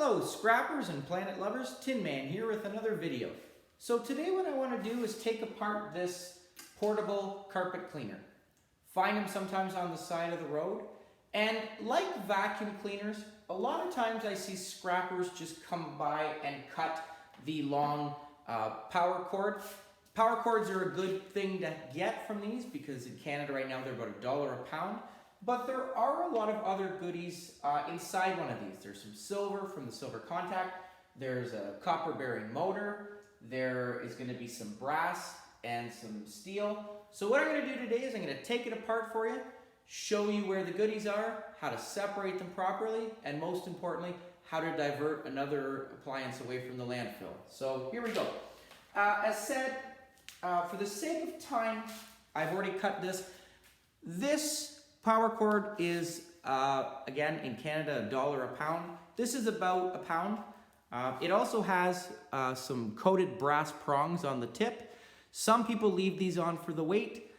Hello scrappers and planet lovers, Tin Man here with another video. So today what I want to do is take apart this portable carpet cleaner. Find them sometimes on the side of the road, and like vacuum cleaners, a lot of times I see scrappers just come by and cut the long power cord. Power cords are a good thing to get from these because in Canada right now they're about $1 a pound. But there are a lot of other goodies inside one of these. There's some silver from the silver contact. There's a copper bearing motor. There is going to be some brass and some steel. So what I'm going to do today is I'm going to take it apart for you, show you where the goodies are, how to separate them properly, and most importantly, how to divert another appliance away from the landfill. So here we go. As said, for the sake of time, I've already cut this. This power cord is, again, in Canada, $1 a pound. This is about a pound. It also has some coated brass prongs on the tip. Some people leave these on for the weight.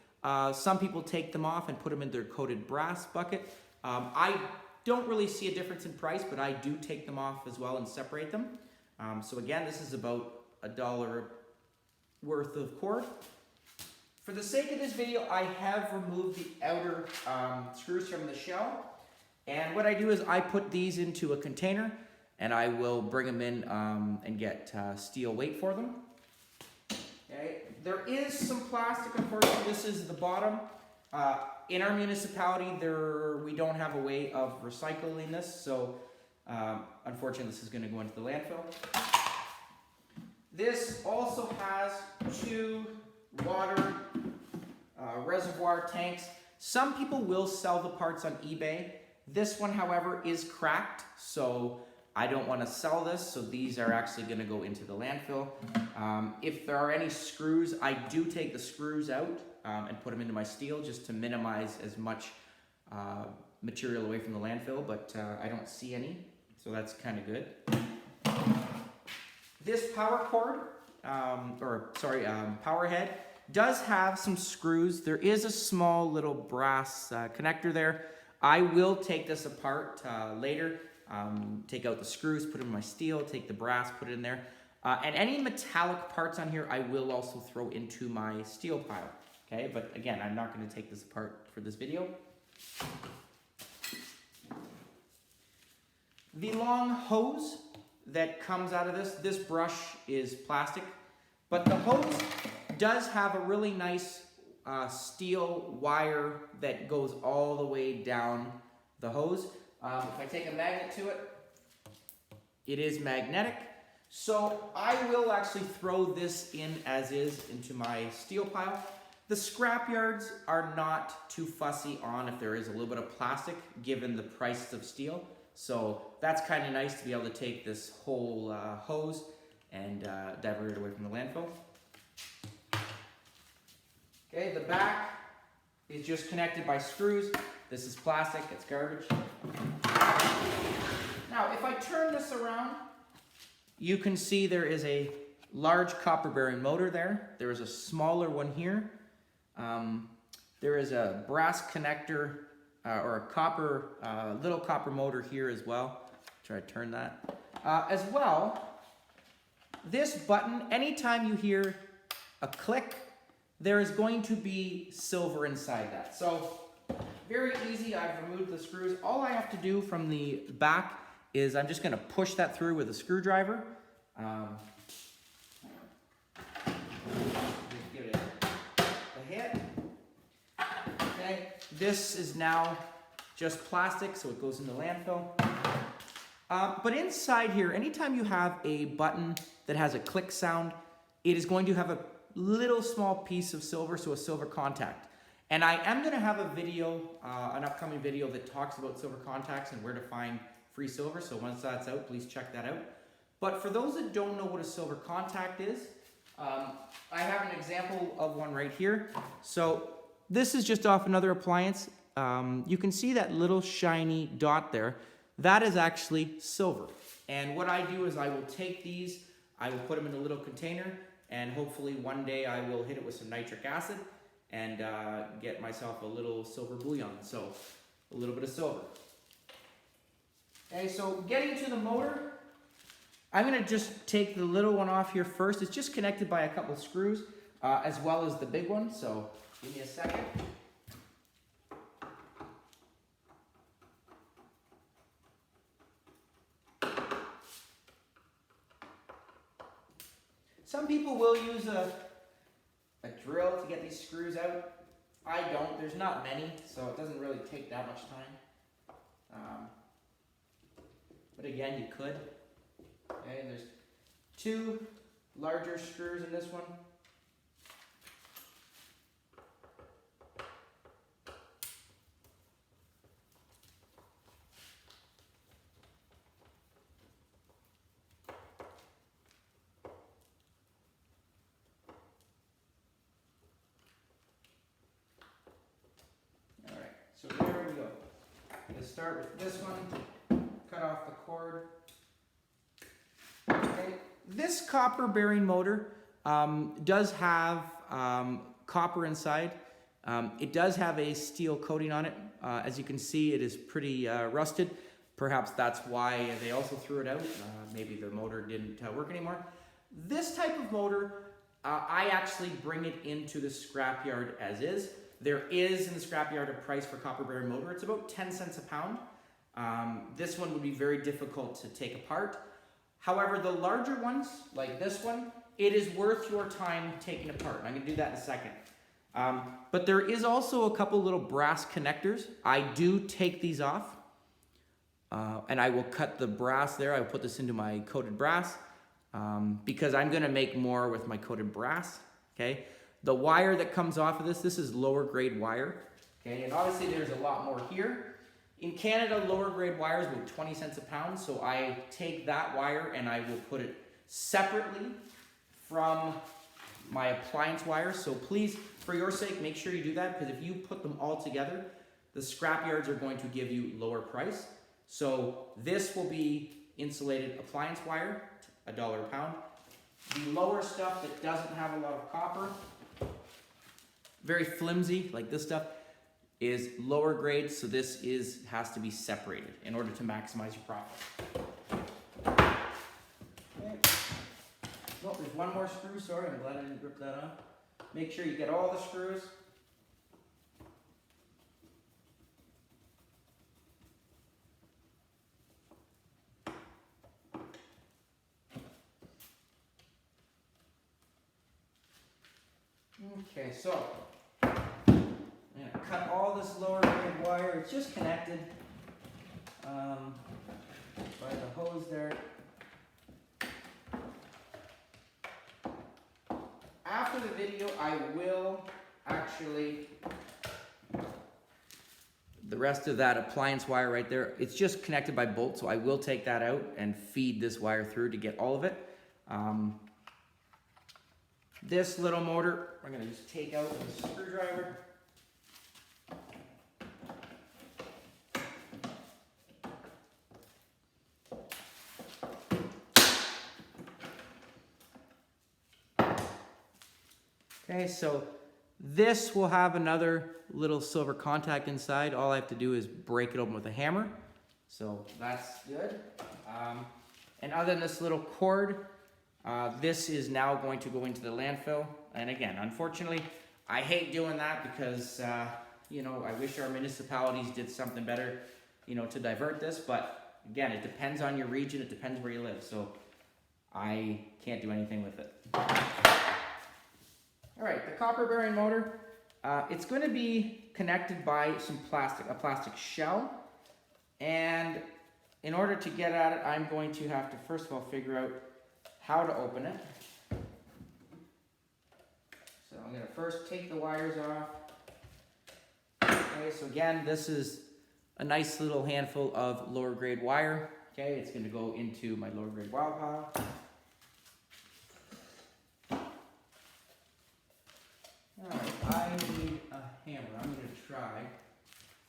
Some people take them off and put them in their coated brass bucket. I don't really see a difference in price, but I do take them off as well and separate them. So again, this is about $1 worth of cord. For the sake of this video, I have removed the outer screws from the shell. And what I do is I put these into a container and I will bring them in and get steel weight for them. Okay. There is some plastic, unfortunately. This is the bottom. In our municipality, we don't have a way of recycling this, so unfortunately this is going to go into the landfill. This also has two water reservoir tanks. Some people will sell the parts on eBay. This one, however, is cracked, so I don't want to sell this, so these are actually going to go into the landfill. If there are any screws, I do take the screws out and put them into my steel just to minimize as much material away from the landfill, but I don't see any, so that's kind of good. This power cord, power head, does have some screws. There is a small little brass connector there. I will take this apart later. Take out the screws, put them in my steel, take the brass, put it in there. And any metallic parts on here I will also throw into my steel pile. Okay, but again, I'm not going to take this apart for this video. The long hose that comes out of this brush is plastic, but the hose does have a really nice steel wire that goes all the way down the hose. If I take a magnet to it, it is magnetic. So I will actually throw this in as is into my steel pile. The scrap yards are not too fussy on if there is a little bit of plastic given the price of steel. So that's kind of nice to be able to take this whole hose and divert it away from the landfill. Okay, the back is just connected by screws. This is plastic, it's garbage. Now, if I turn this around, you can see there is a large copper bearing motor there. There is a smaller one here. There is a brass connector or a copper, little copper motor here as well. Try to turn that. As well, this button, anytime you hear a click, there is going to be silver inside that. So very easy, I've removed the screws. All I have to do from the back is I'm just gonna push that through with a screwdriver. Give it a hit. Okay, this is now just plastic, so it goes in the landfill. But inside here, anytime you have a button that has a click sound, it is going to have a little small piece of silver, so a silver contact. And I am going to have a video, an upcoming video that talks about silver contacts and where to find free silver. So once that's out, please check that out. But for those that don't know what a silver contact is, I have an example of one right here. So this is just off another appliance. You can see that little shiny dot there. That is actually silver. And what I do is I will take these, I will put them in a little container, and hopefully one day I will hit it with some nitric acid and get myself a little silver bullion, so a little bit of silver. Okay, so getting to the motor, I'm gonna just take the little one off here first. It's just connected by a couple screws, as well as the big one, so give me a second. Some people will use a drill to get these screws out. I don't. There's not many, so it doesn't really take that much time. But again, you could. Okay, and there's 2 larger screws in this one. So there we go. I'm going to start with this one, cut off the cord. Okay. This copper bearing motor does have copper inside. It does have a steel coating on it. As you can see, it is pretty rusted. Perhaps that's why they also threw it out. Maybe the motor didn't work anymore. This type of motor, I actually bring it into the scrapyard as is. There is in the scrapyard a price for copper bearing motor. It's about 10 cents a pound. This one would be very difficult to take apart. However, the larger ones, like this one, it is worth your time taking apart. I'm gonna do that in a second. But there is also a couple little brass connectors. I do take these off. And I will cut the brass there. I will put this into my coated brass because I'm gonna make more with my coated brass, okay? The wire that comes off of this is lower grade wire, okay? And obviously there's a lot more here. In Canada, lower grade wire is about 20 cents a pound, so I take that wire and I will put it separately from my appliance wire. So please, for your sake, make sure you do that, because if you put them all together, the scrapyards are going to give you lower price. So this will be insulated appliance wire, $1 a pound. The lower stuff that doesn't have a lot of copper, very flimsy, like this stuff, is lower grade, so this has to be separated in order to maximize your profit. Okay. Well, there's one more screw, sorry, I'm glad I didn't rip that off. Make sure you get all the screws. Okay, so I'm going to cut all this lower grade wire. It's just connected by the hose there. After the video, I will actually, the rest of that appliance wire right there, it's just connected by bolts, so I will take that out and feed this wire through to get all of it. This little motor, we're going to just take out with a screwdriver. Okay, so this will have another little silver contact inside. All I have to do is break it open with a hammer. So that's good. And other than this little cord, this is now going to go into the landfill. And again, unfortunately, I hate doing that because, you know, I wish our municipalities did something better, you know, to divert this. But again, it depends on your region. It depends where you live. So I can't do anything with it. All right, the copper bearing motor, it's going to be connected by a plastic shell. And in order to get at it, I'm going to have to first of all figure out how to open it. So I'm going to first take the wires off. Okay, so again, this is a nice little handful of lower grade wire. Okay, it's going to go into my lower grade wire pile. Alright, I need a hammer. I'm going to try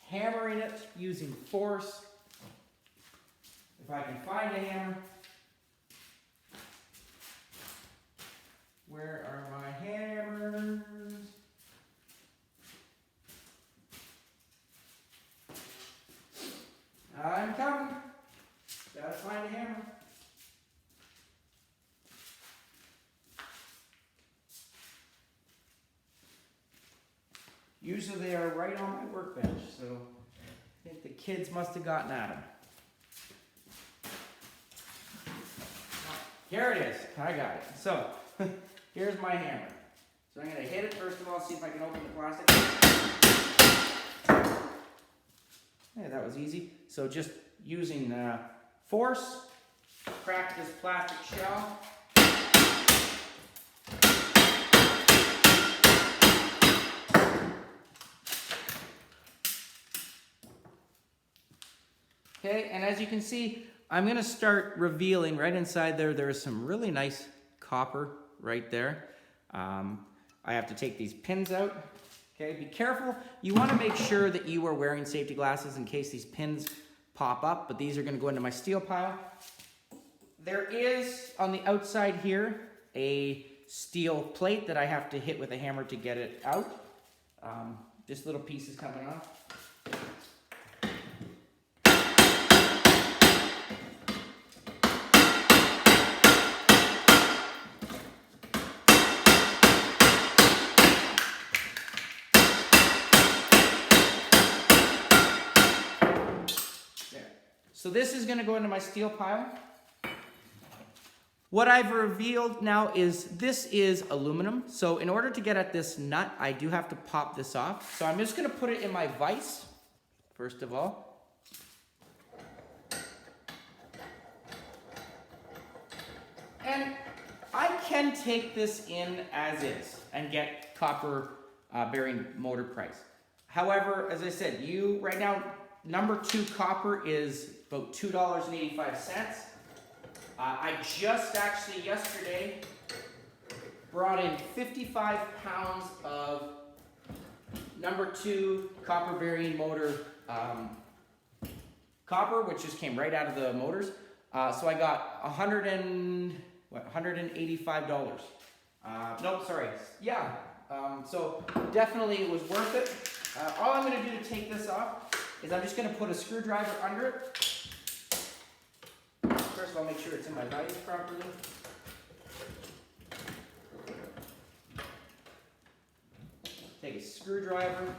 hammering it using force. If I can find a hammer. Where are my hammers? I'm coming. Gotta find a hammer. Usually they are right on my workbench, so I think the kids must have gotten at them. Here it is. I got it. So, here's my hammer. So I'm going to hit it first of all, see if I can open the plastic. Yeah, that was easy. So just using force, crack this plastic shell. Okay, and as you can see, I'm going to start revealing right inside there. There is some really nice copper right there. I have to take these pins out. Okay, be careful. You want to make sure that you are wearing safety glasses in case these pins pop up, but these are going to go into my steel pile. There is, on the outside here, a steel plate that I have to hit with a hammer to get it out. This little piece is coming off. So this is going to go into my steel pile. What I've revealed now is this is aluminum. So in order to get at this nut, I do have to pop this off. So I'm just going to put it in my vise, first of all. And I can take this in as is and get copper bearing motor price. However, as I said, right now, number 2 copper is about $2.85. I just actually yesterday brought in 55 pounds of number 2 copper bearing motor copper, which just came right out of the motors. So I got $185. Nope, sorry. Yeah. So definitely it was worth it. All I'm going to do to take this off is I'm just going to put a screwdriver under it. First of all, make sure it's in my vise properly. Take a screwdriver.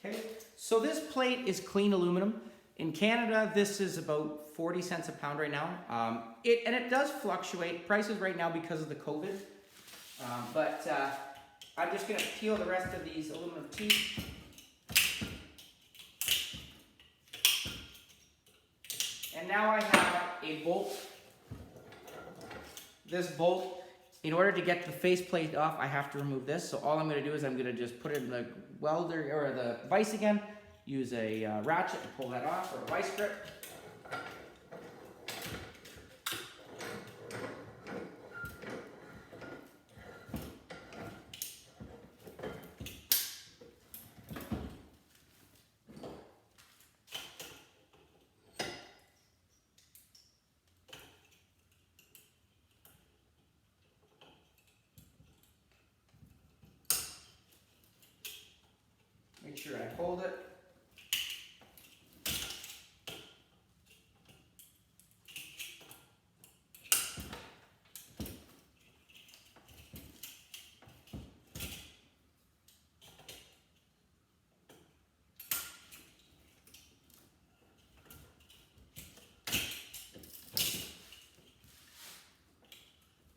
Okay, so this plate is clean aluminum. In Canada, this is about 40 cents a pound right now. And it does fluctuate prices right now because of the COVID. But I'm just going to peel the rest of these aluminum teeth. And now I have a bolt. This bolt, in order to get the faceplate off, I have to remove this. So all I'm going to do is I'm going to just put it in the welder or the vise again, use a ratchet to pull that off, or a vise grip. Make sure I hold it.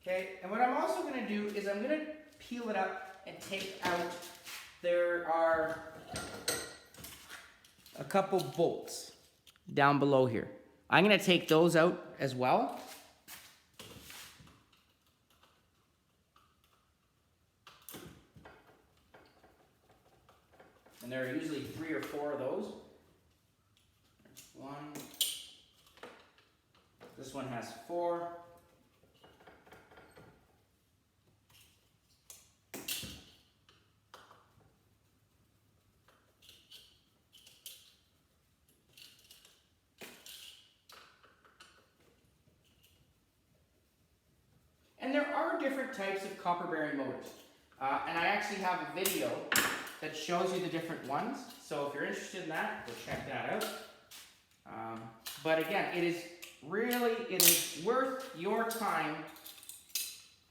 Okay, and what I'm also going to do is I'm going to peel it up and take out, there are a couple bolts down below here. I'm going to take those out as well. And there are usually 3 or 4 of those. There's one. This one has 4. are different types of copper bearing motors. And I actually have a video that shows you the different ones. So if you're interested in that, go check that out. But again, it is worth your time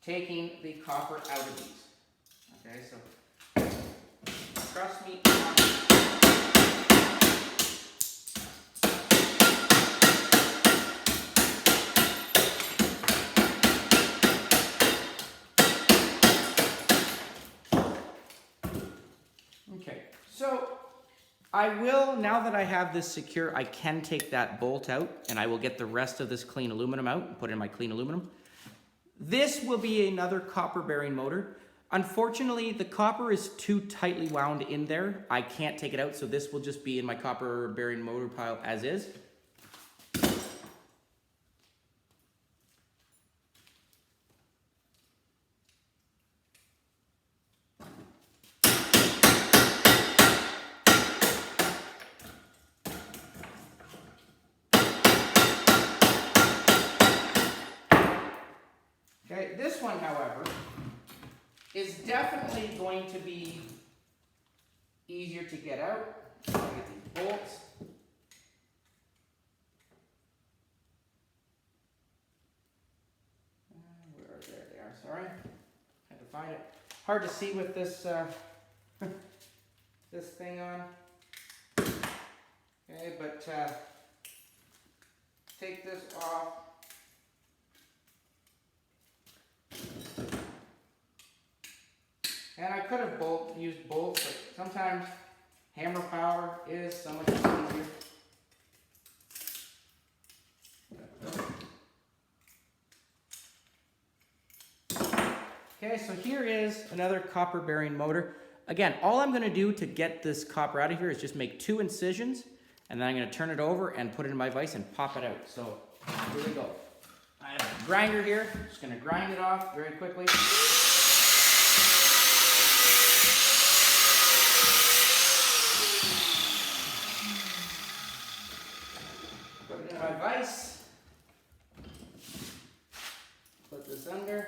taking the copper out of these. Okay, so trust me. Okay, so I will, now that I have this secure, I can take that bolt out and I will get the rest of this clean aluminum out and put it in my clean aluminum. This will be another copper bearing motor. Unfortunately, the copper is too tightly wound in there. I can't take it out, so this will just be in my copper bearing motor pile as is. Okay, this one, however, is definitely going to be easier to get out. Get these bolts. There they are, sorry. Had to find it. Hard to see with this this thing on. Okay, but take this off. And I could have used bolts, but sometimes hammer power is so much easier. Okay, so here is another copper bearing motor. Again, all I'm going to do to get this copper out of here is just make 2 incisions, and then I'm going to turn it over and put it in my vise and pop it out. So here we go. I have a grinder here. Just going to grind it off very quickly. Put it in my vise. Put this under.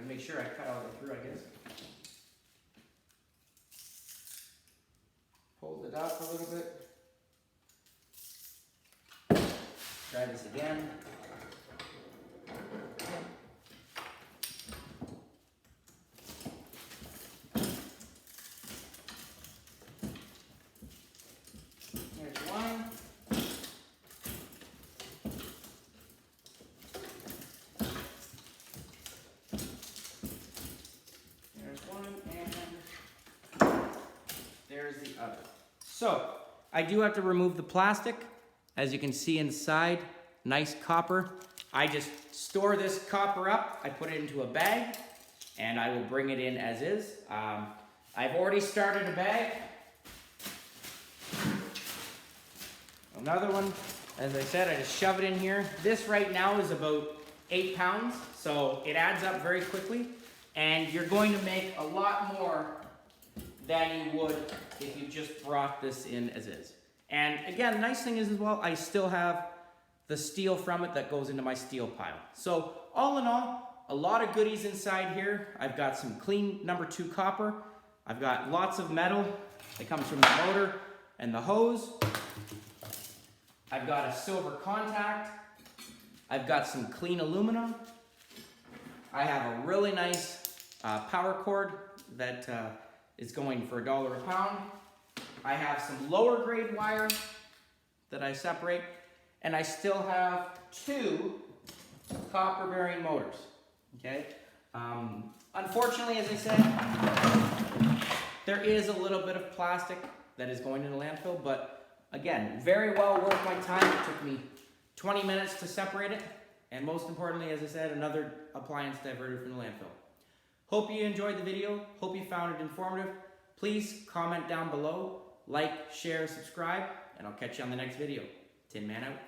Make sure I cut all the way through, I guess. Hold it up a little bit. Try this again. Here's one. There's the other. So, I do have to remove the plastic. As you can see inside, nice copper. I just store this copper up, I put it into a bag, and I will bring it in as is. I've already started a bag. Another one, as I said, I just shove it in here. This right now is about 8 pounds, so it adds up very quickly, and you're going to make a lot more than you would if you just brought this in as is. And again, the nice thing is as well, I still have the steel from it that goes into my steel pile. So all in all, a lot of goodies inside here. I've got some clean number 2 copper. I've got lots of metal that comes from the motor and the hose. I've got a silver contact. I've got some clean aluminum. I have a really nice power cord that is going for $1 a pound. I have some lower grade wire that I separate, and I still have 2 copper bearing motors. Okay. Unfortunately, as I said, there is a little bit of plastic that is going in the landfill, but again, very well worth my time. It took me 20 minutes to separate it, and most importantly, as I said, another appliance diverted from the landfill. Hope you enjoyed the video. Hope you found it informative. Please comment down below, like, share, subscribe, and I'll catch you on the next video. Tin Man out.